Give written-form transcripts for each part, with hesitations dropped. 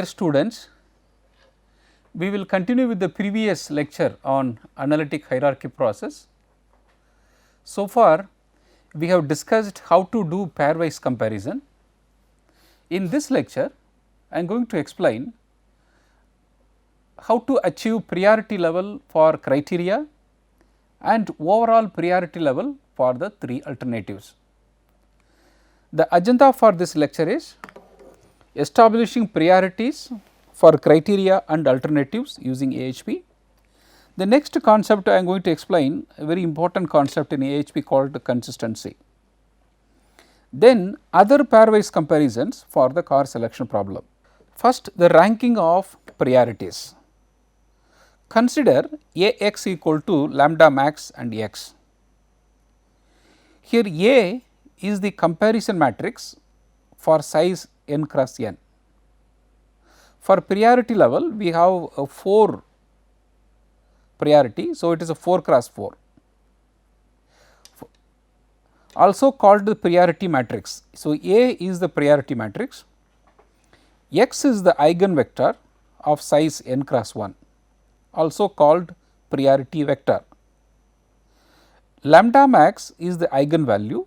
Dear students, we will continue with the previous lecture on analytic hierarchy process. So far, we have discussed how to do pairwise comparison. In this lecture, I am going to explain how to achieve priority level for criteria and overall priority level for the three alternatives. The agenda for this lecture is establishing priorities for criteria and alternatives using AHP. The next concept I am going to explain, a very important concept in AHP called consistency. Then other pairwise comparisons for the car selection problem. First, the ranking of priorities. Consider Ax equal to lambda max and x. Here A is the comparison matrix for size n cross n. For priority level, we have a 4 priority, so it is a 4 cross 4, also called the priority matrix. So, A is the priority matrix, x is the eigenvector of size n cross 1, also called priority vector. Lambda max is the eigenvalue.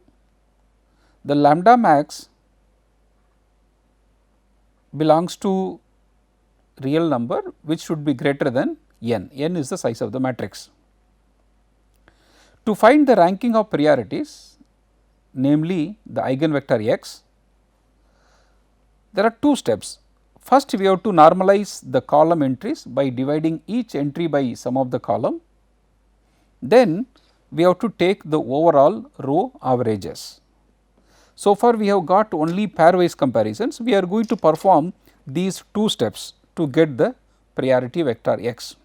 The lambda max belongs to real number which should be greater than n, n is the size of the matrix. To find the ranking of priorities, namely the eigenvector x, there are two steps. First, we have to normalize the column entries by dividing each entry by sum of the column. Then we have to take the overall row averages. So far we have got only pairwise comparisons. We are going to perform these two steps to get the priority vector x.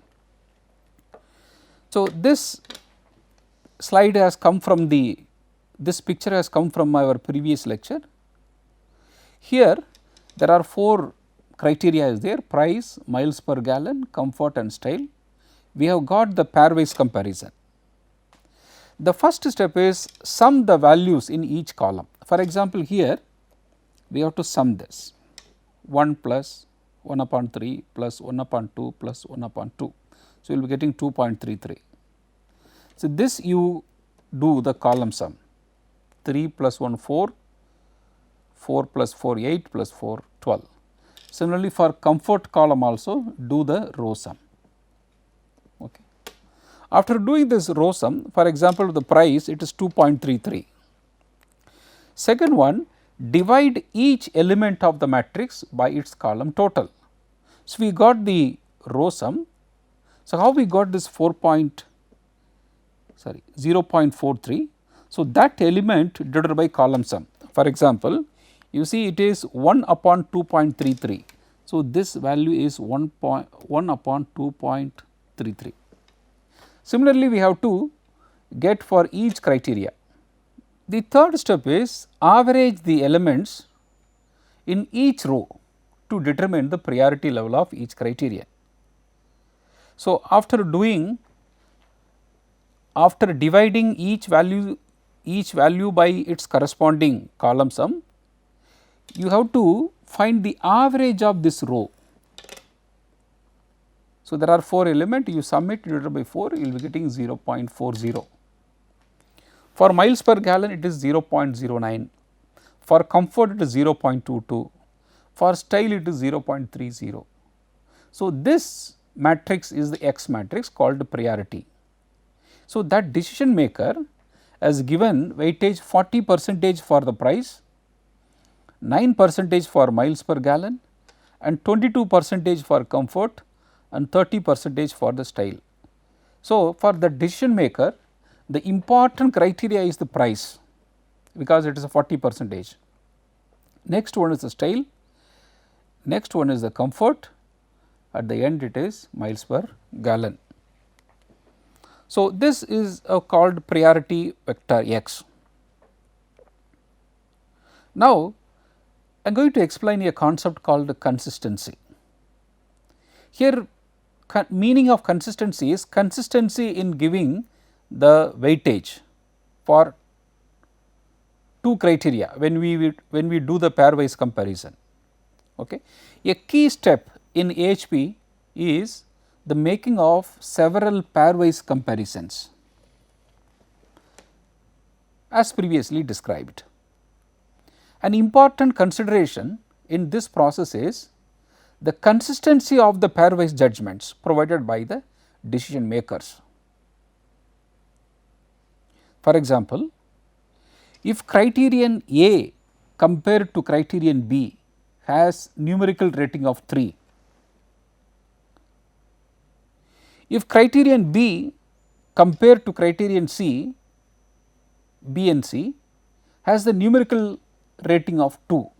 So, this slide has come from this picture has come from our previous lecture. Here there are 4 criteria is there: price, miles per gallon, comfort and style. We have got the pairwise comparison. The first step is sum the values in each column. For example, here we have to sum this 1 plus 1 upon 3 plus 1 upon 2 plus 1 upon 2. So, you will be getting 2.33. So, this you do the column sum 3 plus 1 4, 4 plus 4 8 plus 4 12. Similarly, for comfort column also do the row sum. Okay. After doing this row sum, for example, the price it is 2.33. Second one, divide each element of the matrix by its column total. So, we got the row sum. So, how we got this 0.43. So, that element divided by column sum. For example, you see it is 1 upon 2.33. So, this value is 1 upon 2.33. Similarly, we have to get for each criteria. The third step is average the elements in each row to determine the priority level of each criterion. So, after dividing each value by its corresponding column sum, you have to find the average of this row. So, there are 4 elements, you sum it divided by 4, you will be getting 0.40. For miles per gallon it is 0.09, for comfort it is 0.22, for style it is 0.30. So, this matrix is the X matrix called priority. So, that decision maker has given weightage 40% for the price, 9% for miles per gallon and 22% for comfort and 30% for the style. So, for the decision maker, the important criteria is the price because it is a 40%. Next one is the style, next one is the comfort, at the end it is miles per gallon. So, this is called priority vector x. Now, I am going to explain a concept called consistency. Here meaning of consistency is consistency in giving the weightage for 2 criteria when we do the pairwise comparison. Okay. A key step in AHP is the making of several pairwise comparisons as previously described. An important consideration in this process is the consistency of the pairwise judgments provided by the decision makers. For example, if criterion A compared to criterion B has numerical rating of 3, if criterion B compared to criterion C, B and C has the numerical rating of 2,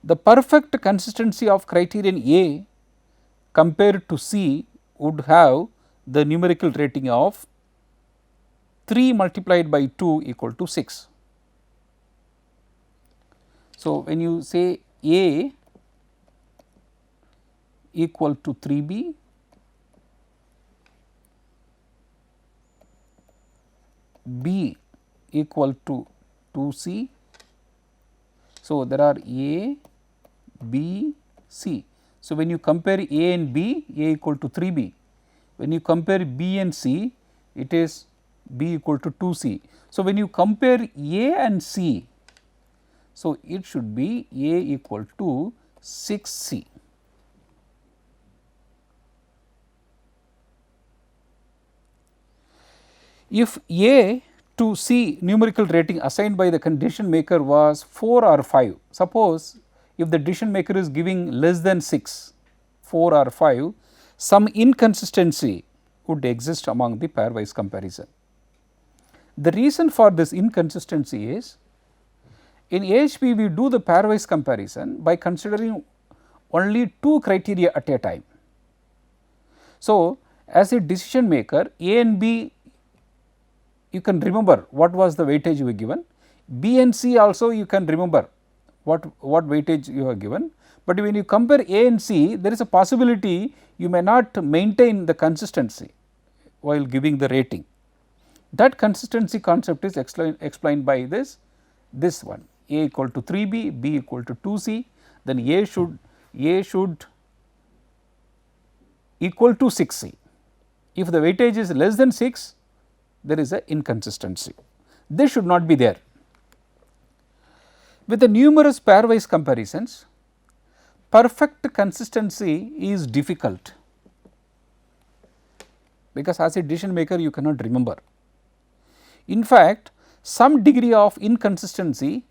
the perfect consistency of criterion A compared to C would have the numerical rating of 3 multiplied by 2 equal to 6. So, when you say A equal to 3B, B equal to 2C. So, there are A, B, C. So, when you compare A and B, A equal to 3B. When you compare B and C, it is B equal to 2C. So, when you compare A and C, so it should be A equal to 6C. If A to C numerical rating assigned by the decision maker was 4 or 5, suppose if the decision maker is giving less than 6, 4 or 5, some inconsistency would exist among the pairwise comparison. The reason for this inconsistency is, in AHP we do the pairwise comparison by considering only 2 criteria at a time. So, as a decision maker, A and B you can remember what was the weightage you were given, B and C also you can remember what weightage you are given, but when you compare A and C, there is a possibility you may not maintain the consistency while giving the rating. That consistency concept is explained by this one, A equal to 3B, B equal to 2C, then A should equal to 6C. If the weightage is less than 6, there is a inconsistency. This should not be there. With the numerous pairwise comparisons, perfect consistency is difficult, because as a decision maker you cannot remember. In fact, some degree of inconsistency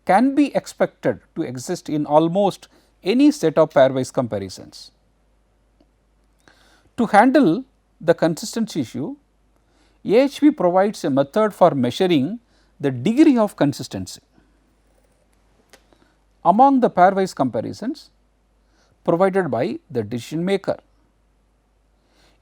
can be expected to exist in almost any set of pairwise comparisons. To handle the consistency issue, AHP provides a method for measuring the degree of consistency among the pairwise comparisons provided by the decision maker.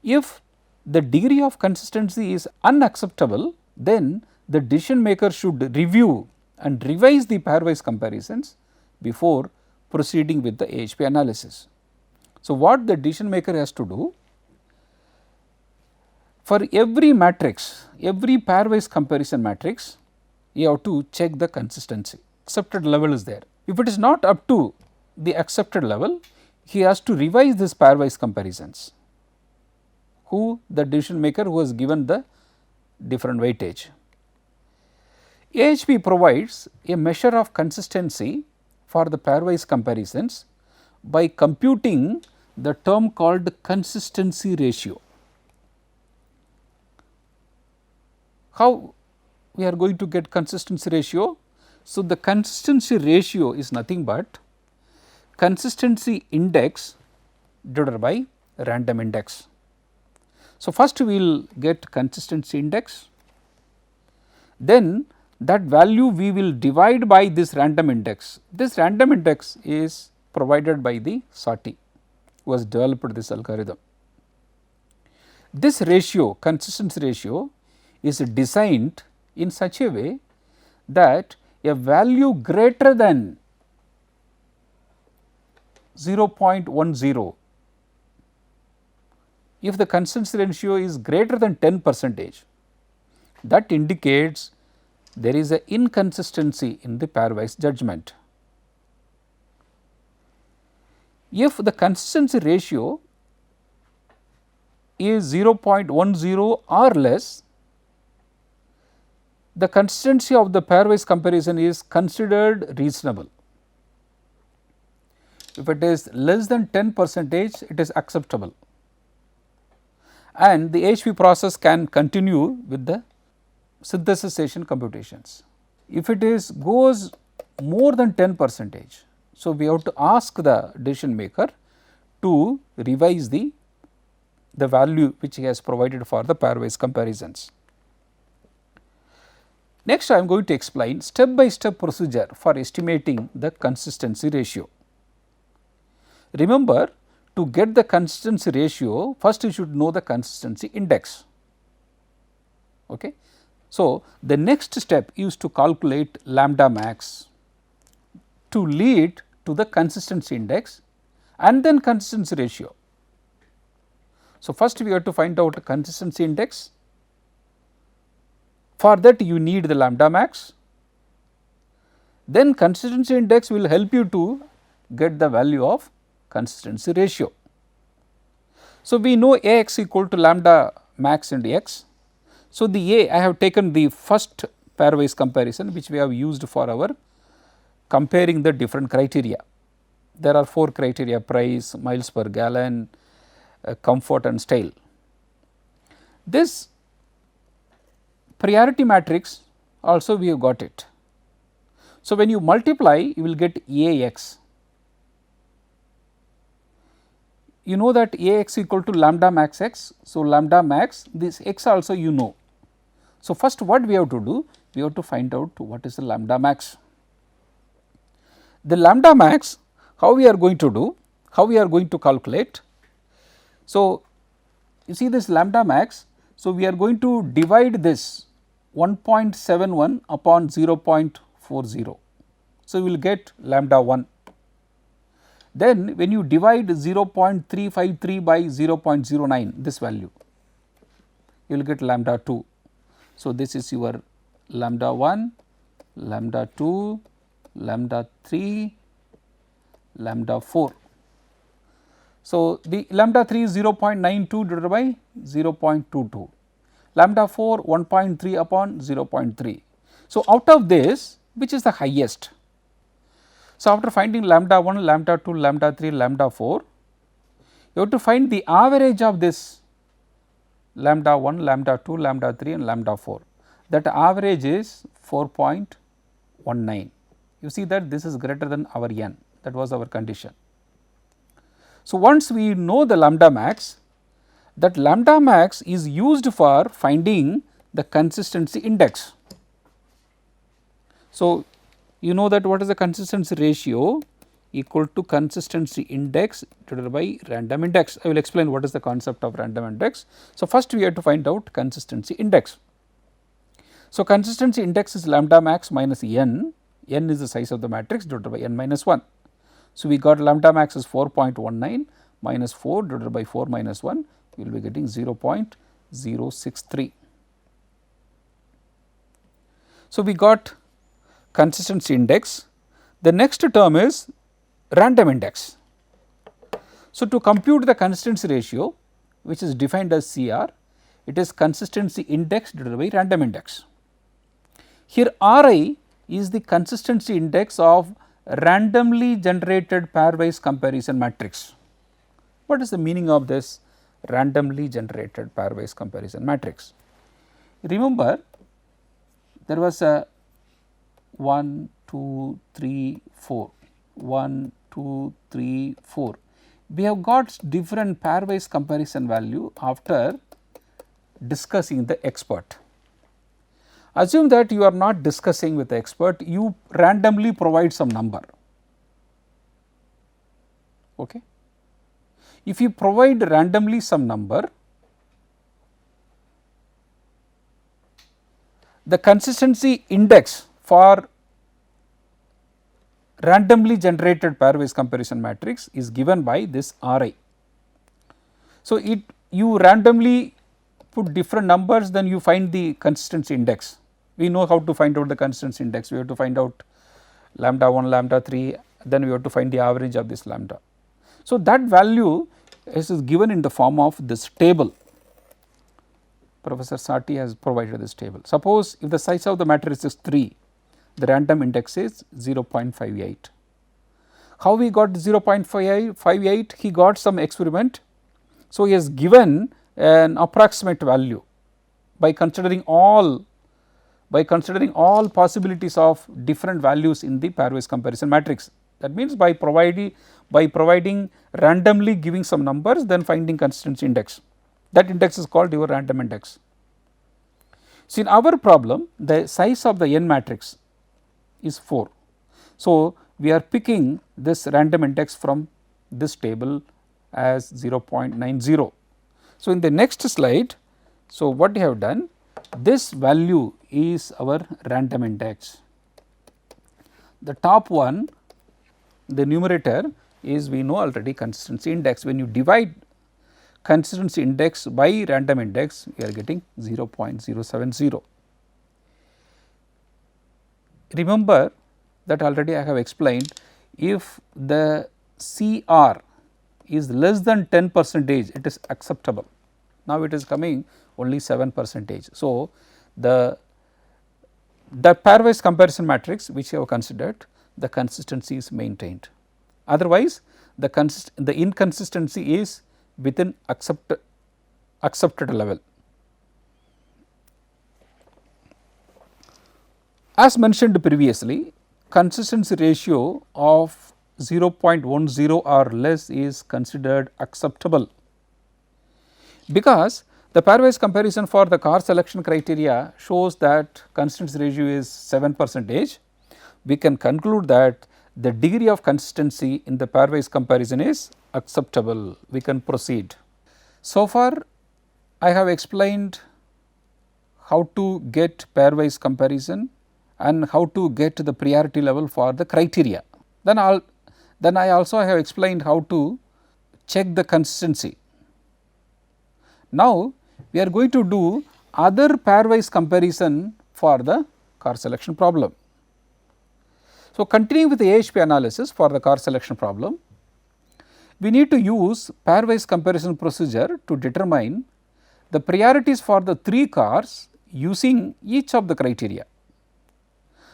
If the degree of consistency is unacceptable, then the decision maker should review and revise the pairwise comparisons before proceeding with the AHP analysis. So, what the decision maker has to do, for every matrix, every pairwise comparison matrix, you have to check the consistency, accepted level is there. If it is not up to the accepted level, he has to revise this pairwise comparisons. Who? The decision maker who has given the different weightage. AHP provides a measure of consistency for the pairwise comparisons by computing the term called consistency ratio. How we are going to get consistency ratio? So, the consistency ratio is nothing but consistency index divided by random index. So, first we will get consistency index, then that value we will divide by this random index. This random index is provided by the Sati who has developed this algorithm. This ratio, consistency ratio, is designed in such a way that a value greater than 0.10, if the consistency ratio is greater than 10%, that indicates there is an inconsistency in the pairwise judgment. if the consistency ratio is 0.10 or less, the consistency of the pairwise comparison is considered reasonable. If it is less than 10%, it is acceptable, and the AHP process can continue with the synthesization computations. If it is goes more than 10%, so we have to ask the decision maker to revise the value which he has provided for the pairwise comparisons. Next, I am going to explain step by step procedure for estimating the consistency ratio. Remember, to get the consistency ratio, first you should know the consistency index. Okay. So, the next step is to calculate lambda max to lead to the consistency index and then consistency ratio. So, first we have to find out the consistency index. For that you need the lambda max, then consistency index will help you to get the value of consistency ratio. So, we know Ax equal to lambda max into x. So, the A, I have taken the first pairwise comparison which we have used for our comparing the different criteria. There are 4 criteria: price, miles per gallon, comfort and style. This priority matrix also we have got it. So, when you multiply, you will get Ax. You know that Ax equal to lambda max x. So, lambda max, this x also you know. So, first what we have to do? We have to find out what is the lambda max. The lambda max, how we are going to do? How we are going to calculate? So, you see this lambda max. So, we are going to divide this 1.71 upon 0.40. So, we will get lambda 1. Then when you divide 0.353 by 0.09, this value, you will get lambda 2. So, this is your lambda 1, lambda 2, lambda 3, lambda 4. So, the lambda 3 is 0.92 divided by 0.22, lambda 4 1.3 upon 0.3. So, out of this, which is the highest? So, after finding lambda 1, lambda 2, lambda 3, lambda 4, you have to find the average of this lambda 1, lambda 2, lambda 3 and lambda 4. That average is 4.19. You see that this is greater than our n, that was our condition. So, once we know the lambda max, that lambda max is used for finding the consistency index. So, you know that what is the consistency ratio equal to consistency index divided by random index. I will explain what is the concept of random index. So, first we have to find out consistency index. So, consistency index is lambda max minus n is the size of the matrix divided by n minus 1. So, we got lambda max is 4.19 minus 4 divided by 4 minus 1, we will be getting 0.063. So, we got consistency index. The next term is random index. So, to compute the consistency ratio, which is defined as CR, it is consistency index divided by random index. Here Ri is the consistency index of randomly generated pairwise comparison matrix. What is the meaning of this randomly generated pairwise comparison matrix? Remember, there was a 1, 2, 3, 4, 1, 2, 3, 4. We have got different pairwise comparison value after discussing the expert. Assume that you are not discussing with the expert, you randomly provide some number. Okay. If you provide randomly some number, the consistency index for randomly generated pairwise comparison matrix is given by this Ri. So, you randomly put different numbers, then you find the consistency index. We know how to find out the consistency index. We have to find out lambda 1, lambda 3, then we have to find the average of this lambda. So, that value is given in the form of this table. Professor Sati has provided this table. Suppose if the size of the matrix is 3, the random index is 0.58. How we got 0.58? He got some experiment. So, he has given an approximate value by considering all possibilities of different values in the pairwise comparison matrix. That means by providing randomly giving some numbers, then finding consistency index. That index is called your random index. So, in our problem the size of the n matrix is 4. So, we are picking this random index from this table as 0.90. So, in the next slide, so what we have done, this value is our random index. The top one, the numerator is, we know already, consistency index. When you divide consistency index by random index, we are getting 0.070. Remember that already I have explained, if the CR is less than 10%, it is acceptable. Now, it is coming only 7%. So, the pairwise comparison matrix which you have considered, the consistency is maintained. Otherwise, the inconsistency is within accepted level. As mentioned previously, consistency ratio of 0.10 or less is considered acceptable, because the pairwise comparison for the car selection criteria shows that consistency ratio is 7%. We can conclude that the degree of consistency in the pairwise comparison is acceptable. We can proceed. So far I have explained how to get pairwise comparison and how to get the priority level for the criteria. Then I also have explained how to check the consistency. Now, we are going to do other pairwise comparison for the car selection problem. So, continuing with the AHP analysis for the car selection problem, we need to use pairwise comparison procedure to determine the priorities for the 3 cars using each of the criteria.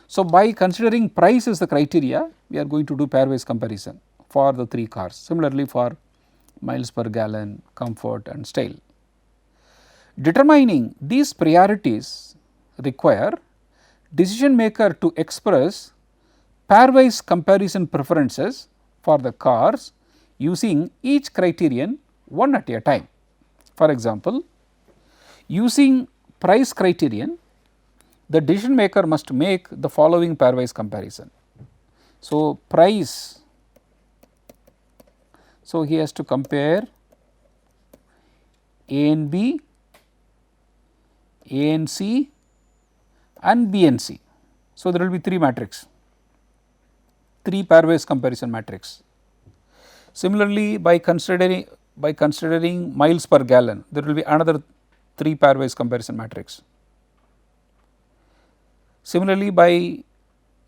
So, by considering price as the criteria, we are going to do pairwise comparison for the 3 cars. Similarly, for miles per gallon, comfort and style. Determining these priorities require decision maker to express pairwise comparison preferences for the cars using each criterion one at a time. For example, using price criterion, the decision maker must make the following pairwise comparison. So, price, so he has to compare A and B, A and C and B and C. So, there will be 3 matrix, 3 pairwise comparison matrix. Similarly, by considering miles per gallon, there will be another 3 pairwise comparison matrix. Similarly, by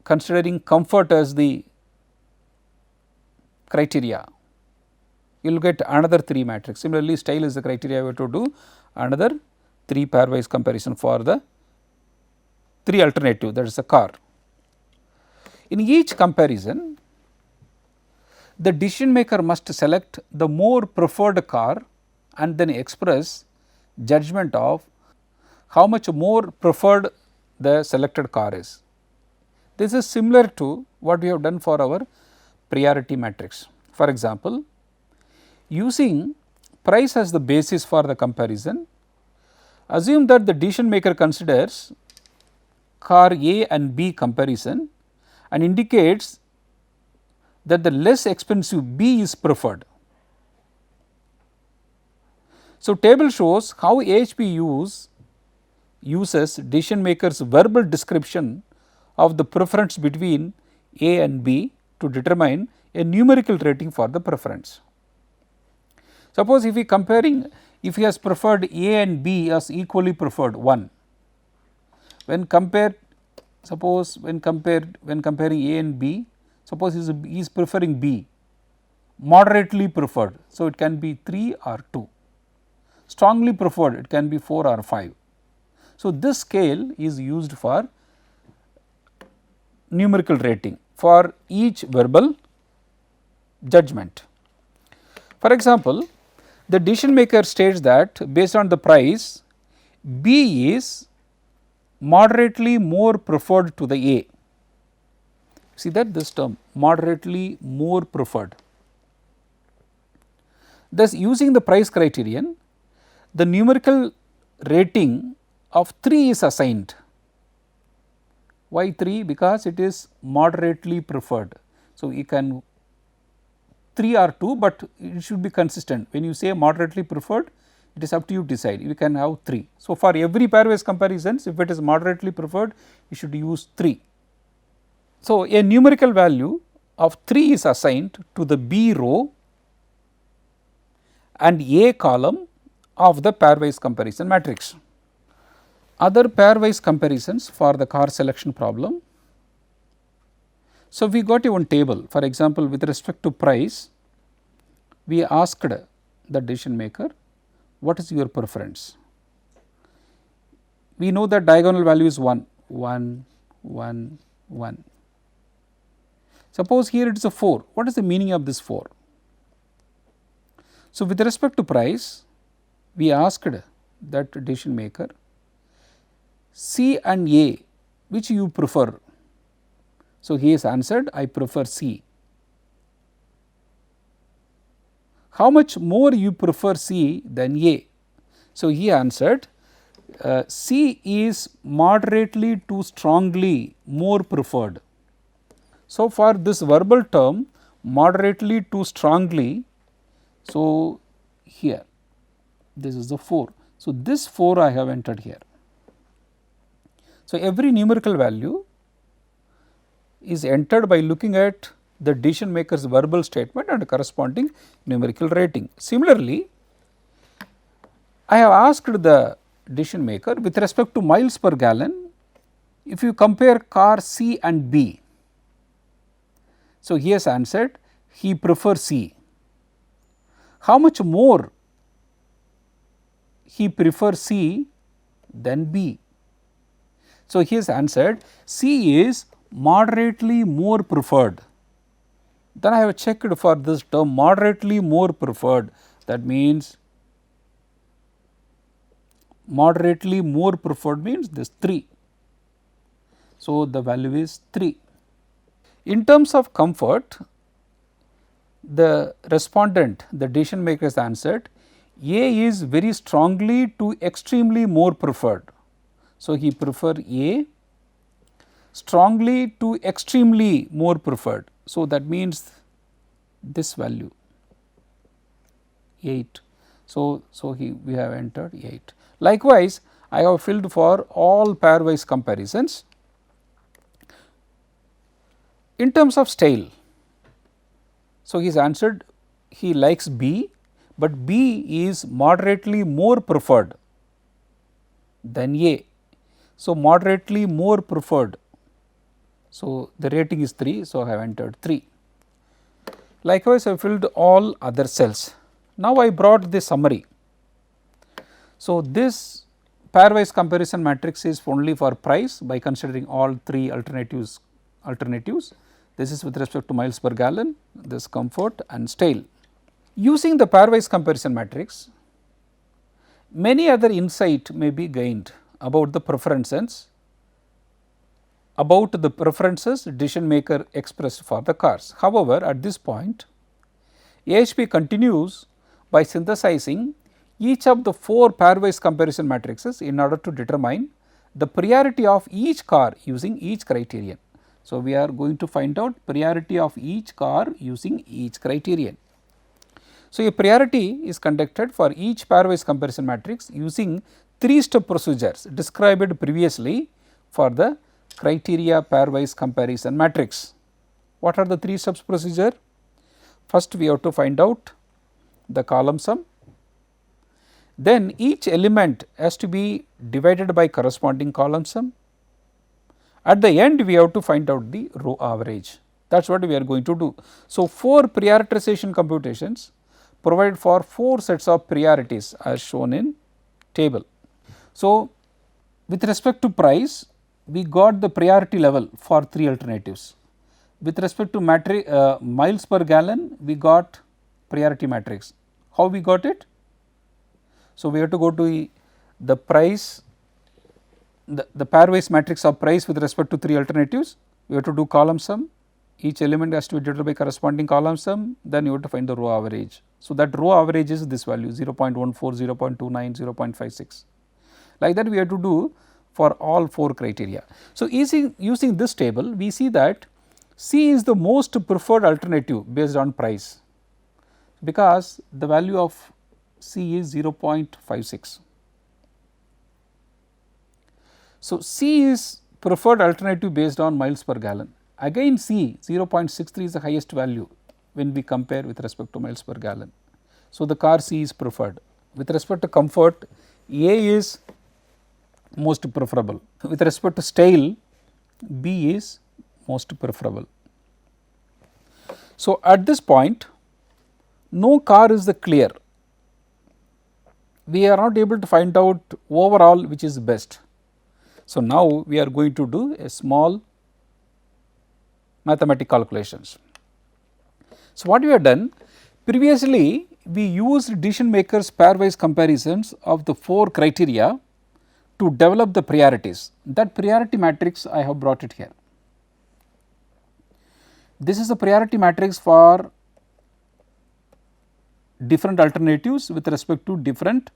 considering comfort as the criteria, you will get another 3 matrix. Similarly, style is the criteria, we have to do another 3 pairwise comparison for the 3 alternative, that is the car. In each comparison, the decision maker must select the more preferred car and then express judgment of how much more preferred the selected car is. This is similar to what we have done for our priority matrix. For example, using price as the basis for the comparison, assume that the decision maker considers car A and B comparison and indicates that the less expensive B is preferred. So, table shows how AHP uses decision maker's verbal description of the preference between A and B to determine a numerical rating for the preference. Suppose if he has preferred A and B as equally preferred 1, when comparing A and B, suppose he is preferring B, moderately preferred. So, it can be 3 or 2, strongly preferred it can be 4 or 5. So, this scale is used for numerical rating for each verbal judgment. For example, the decision maker states that based on the price, B is moderately more preferred to the A. See that this term moderately more preferred. Thus, using the price criterion, the numerical rating of 3 is assigned. Why 3? Because it is moderately preferred. So, you can 3 or 2, but it should be consistent. When you say moderately preferred, it is up to you to decide. You can have 3. So, for every pairwise comparisons, if it is moderately preferred, you should use 3. So, a numerical value of 3 is assigned to the B row and A column of the pairwise comparison matrix. Other pairwise comparisons for the car selection problem. So, we got a one table. For example, with respect to price, we asked the decision maker, what is your preference? We know that diagonal value is 1, 1, 1, 1. Suppose here it is a 4. What is the meaning of this 4? So, with respect to price, we asked that decision maker, C and A, which you prefer? So, he has answered, I prefer C. How much more you prefer C than A? So, he answered, C is moderately to strongly more preferred. So, for this verbal term moderately to strongly, so here this is the 4. So, this 4 I have entered here. So, every numerical value is entered by looking at the decision maker's verbal statement and corresponding numerical rating. Similarly, I have asked the decision maker with respect to miles per gallon, if you compare car C and B. So, he has answered he prefers C. How much more he prefers C than B? So, he has answered C is moderately more preferred. Then I have checked for this term moderately more preferred, that means moderately more preferred means this 3. So, the value is 3. In terms of comfort, the respondent, the decision maker has answered A is very strongly to extremely more preferred. So, he prefer A strongly to extremely more preferred. So, that means this value 8. So, we have entered 8. Likewise, I have filled for all pairwise comparisons. In terms of style, so he has answered he likes B, but B is moderately more preferred than A. So, moderately more preferred. So, the rating is 3. So, I have entered 3. Likewise, I filled all other cells. Now, I brought the summary. So, this pairwise comparison matrix is only for price by considering all 3 alternatives. This is with respect to miles per gallon, this comfort and style. Using the pairwise comparison matrix, many other insight may be gained about the preferences decision maker expressed for the cars. However, at this point AHP continues by synthesizing each of the 4 pairwise comparison matrices in order to determine the priority of each car using each criterion. So, we are going to find out priority of each car using each criterion. So, a priority is conducted for each pairwise comparison matrix using 3-step procedures described previously for the criteria pairwise comparison matrix. What are the 3 steps procedure? First, we have to find out the column sum. Then each element has to be divided by corresponding column sum. At the end, we have to find out the row average. That is what we are going to do. So, 4 prioritization computations provide for 4 sets of priorities as shown in table. So, with respect to price, we got the priority level for 3 alternatives. With respect to miles per gallon, we got priority matrix. How we got it? So, we have to go to the price, the pairwise matrix of price with respect to 3 alternatives. We have to do column sum, each element has to be divided by corresponding column sum, then you have to find the row average. So, that row average is this value 0.14, 0.29, 0.56. Like that we have to do for all 4 criteria. So, using this table, we see that C is the most preferred alternative based on price, because the value of C is 0.56. So, C is preferred alternative based on miles per gallon. Again C 0.63 is the highest value when we compare with respect to miles per gallon. So, the car C is preferred. With respect to comfort, A is most preferable. With respect to style, B is most preferable. So, at this point no car is the clear. We are not able to find out overall which is best. So, now we are going to do a small mathematical calculations. So, what we have done previously, we used decision makers pairwise comparisons of the 4 criteria to develop the priorities. That priority matrix I have brought it here. This is the priority matrix for different alternatives with respect to different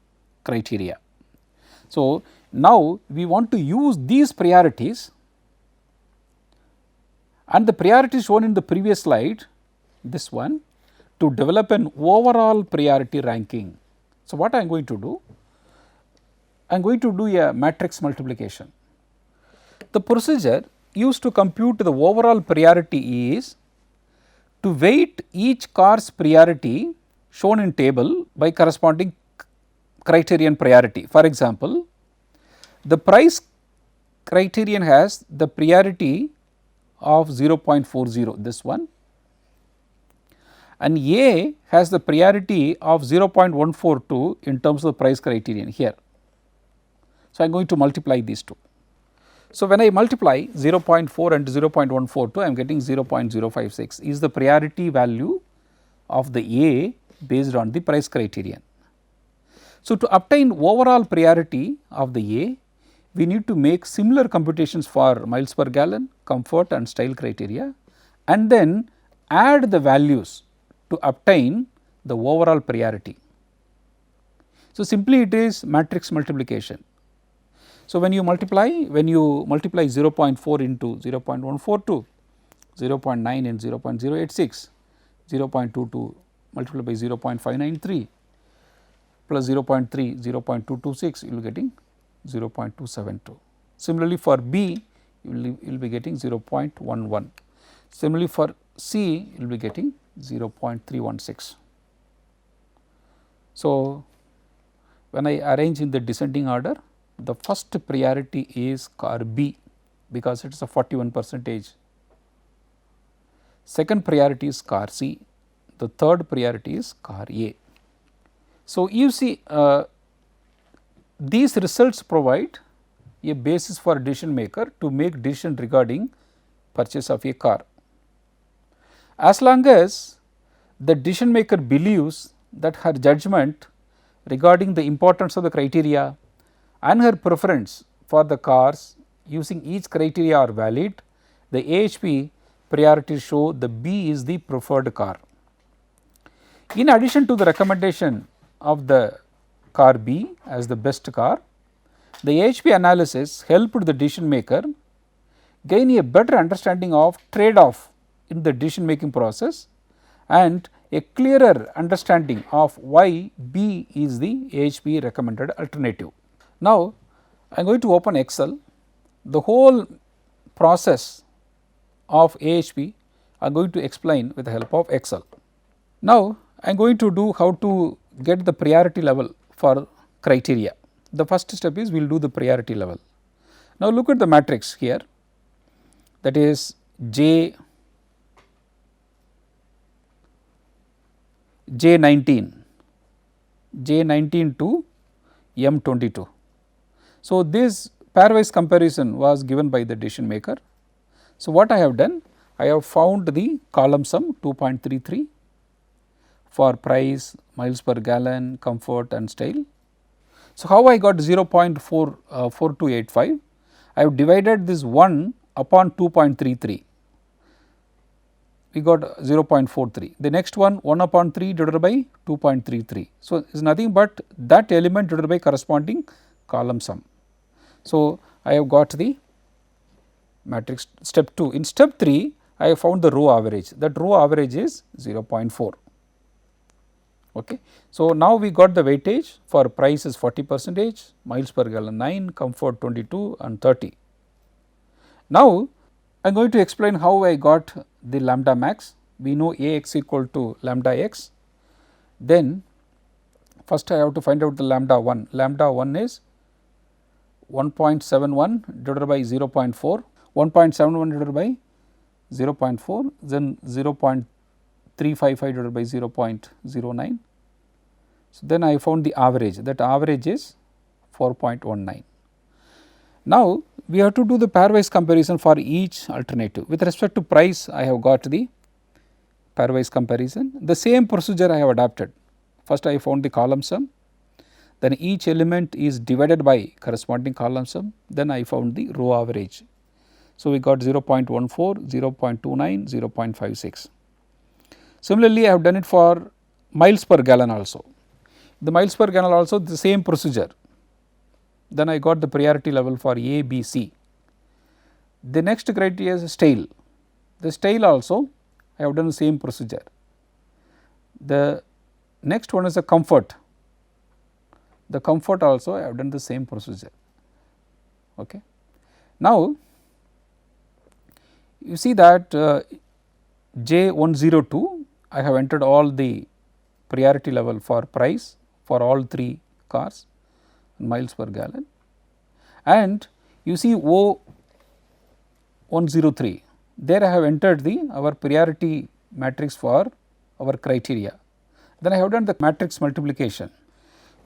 criteria. So, now we want to use these priorities, and the priority shown in the previous slide, this one, to develop an overall priority ranking. So, what I am going to do? I am going to do a matrix multiplication. The procedure used to compute the overall priority is to weight each car's priority shown in table by corresponding criterion priority. For example, the price criterion has the priority of 0.40, this one, and A has the priority of 0.142 in terms of the price criterion here. So, I am going to multiply these two. So, when I multiply 0.4 and 0.142, I am getting 0.056 is the priority value of the A based on the price criterion. So, to obtain overall priority of the A, we need to make similar computations for miles per gallon, comfort and style criteria, and then add the values to obtain the overall priority. So, simply it is matrix multiplication. So, when you multiply 0.4 into 0.142, 0.9 and 0.086, 0.22 multiplied by 0.593 plus 0.3, 0.226, you will be getting 0.272. Similarly, for B you will be getting 0.11. Similarly, for C you will be getting 0.316. So, when I arrange in the descending order, the first priority is car B because it is a 41 percentage. Second priority is car C. The third priority is car A. So, you see these results provide a basis for a decision maker to make decision regarding purchase of a car. As long as the decision maker believes that her judgment regarding the importance of the criteria and her preference for the cars using each criteria are valid, the AHP priorities show the B is the preferred car. In addition to the recommendation of the car B as the best car, the AHP analysis helped the decision maker gain a better understanding of trade-off in the decision making process and a clearer understanding of why B is the AHP recommended alternative. Now, I am going to open Excel. The whole process of AHP I am going to explain with the help of Excel. Now, I am going to do how to get the priority level for criteria. The first step is we will do the priority level. Now, look at the matrix here, that is J J19 to M22. So, this pairwise comparison was given by the decision maker. So, what I have done? I have found the column sum 2.33 for price, miles per gallon, comfort and style. So, how I got 0.4285? I have divided this 1 upon 2.33, we got 0.43. The next one 1 upon 3 divided by 2.33. So, it is nothing but that element divided by corresponding column sum. So, I have got the matrix step 2. In step 3, I have found the row average, that row average is 0.4. Okay. So, now we got the weightage for price is 40%, miles per gallon 9, comfort 22 and 30. Now, I am going to explain how I got the lambda max. We know Ax equal to lambda x. Then first I have to find out the lambda 1. Lambda 1 is 1.71 divided by 0.4, 1.71 divided by 0.4, then 0.355 divided by 0.09. So, then I found the average, that average is 4.19. Now, we have to do the pairwise comparison for each alternative. With respect to price, I have got the pairwise comparison. The same procedure I have adopted. First, I found the column sum, then each element is divided by corresponding column sum, then I found the row average. So, we got 0.14, 0.29, 0.56. Similarly, I have done it for miles per gallon also. The miles per gallon also the same procedure. Then I got the priority level for A, B, C. The next criteria is style. The style also I have done the same procedure. The next one is the comfort. The comfort also I have done the same procedure. Okay. Now, you see that J102 I have entered all the priority level for price for all 3 cars, miles per gallon, and you see O103, there I have entered our priority matrix for our criteria. Then I have done the matrix multiplication.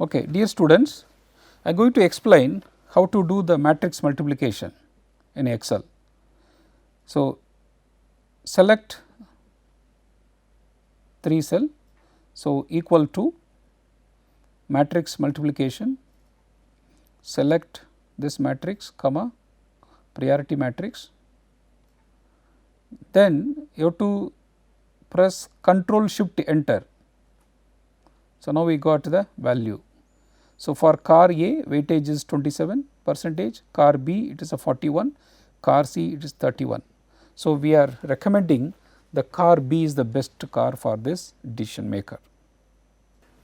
Okay, dear students, I am going to explain how to do the matrix multiplication in Excel. So, select 3 cell, so equal to matrix multiplication, select this matrix comma priority matrix, then you have to press Control Shift Enter. So, now we got the value. So, for car A weightage is 27%, car B it is a 41, car C it is 31. So, we are recommending the car B is the best car for this decision maker.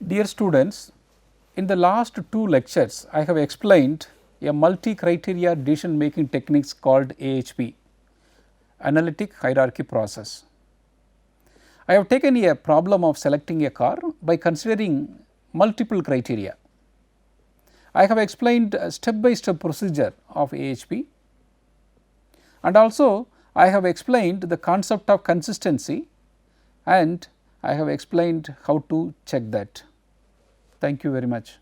Dear students, in the last 2 lectures I have explained a multi-criteria decision making techniques called AHP, analytic hierarchy process. I have taken a problem of selecting a car by considering multiple criteria. I have explained a step by step procedure of AHP, and also I have explained the concept of consistency, and I have explained how to check that. Thank you very much.